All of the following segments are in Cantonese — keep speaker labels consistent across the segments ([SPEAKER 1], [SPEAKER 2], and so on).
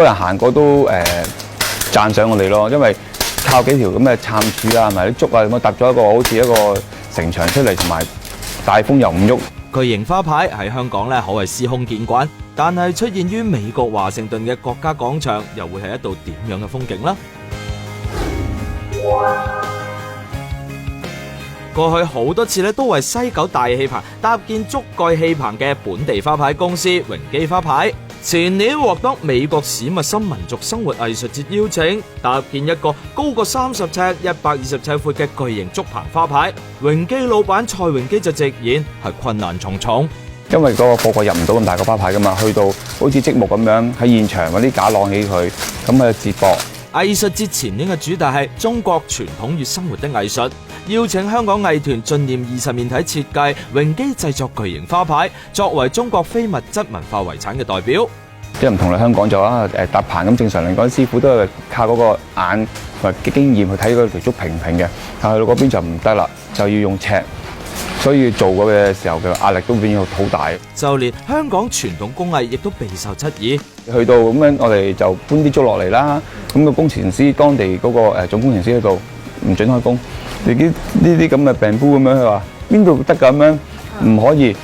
[SPEAKER 1] 多人行過都讚賞我哋咯，因為靠幾條咁嘅杉柱啊，同埋啲竹啊咁樣搭咗一個好似一個城牆出嚟，同埋大風又唔喐。
[SPEAKER 2] 巨型花牌喺香港咧可謂司空見慣，但係出現於美國華盛頓嘅國家廣場，又會係一道點樣嘅風景呢？過去好多次咧都為西九大氣棚搭建竹蓋氣棚嘅本地花牌公司榮基花牌，前年獲得美國史密森民族生活藝術節邀請，搭建一個高過30尺、120尺闊嘅巨型竹棚花牌。榮基老闆蔡榮基就直言係困難重重，
[SPEAKER 1] 因為嗰個入唔到咁大個花牌噶嘛，去到好似積木咁樣喺現場揾啲架晾起佢，咁去接駁。
[SPEAKER 2] 藝術節前年嘅主題係中國傳統與生活的藝術，邀請香港藝團進念20面體設計，榮基製作巨型花牌，作為中國非物質文化遺產嘅代表。
[SPEAKER 1] 即係唔同嚟香港就搭棚咁，正常嚟講師傅都係靠嗰個眼同埋經驗去睇嗰條竹平唔平嘅，但係去到嗰邊就唔得啦，就要用尺，所以做嗰嘅時候嘅壓力都變咗好大。
[SPEAKER 2] 就連香港傳統工藝亦都備受質疑。
[SPEAKER 1] 去到咁樣，我哋就搬啲竹落嚟啦。咁個工程師，當地嗰個總工程師喺度唔準開工。你啲呢啲咁嘅病夫咁樣，佢話邊度得咁樣？唔可以。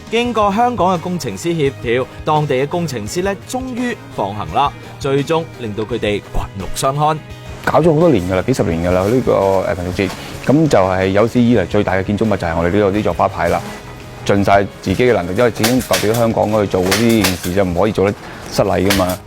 [SPEAKER 2] 經過香港嘅工程師協調，當地嘅工程師咧終於放行啦，最終令到佢哋刮目相看。
[SPEAKER 1] 搞咗好多年㗎啦，幾十年㗎啦呢個民族節。咁就係有史以嚟最大嘅建築物就係我哋呢座花牌啦。盡晒自己嘅能力，因為始終代表香港去做嗰啲件事就唔可以做得失禮㗎嘛。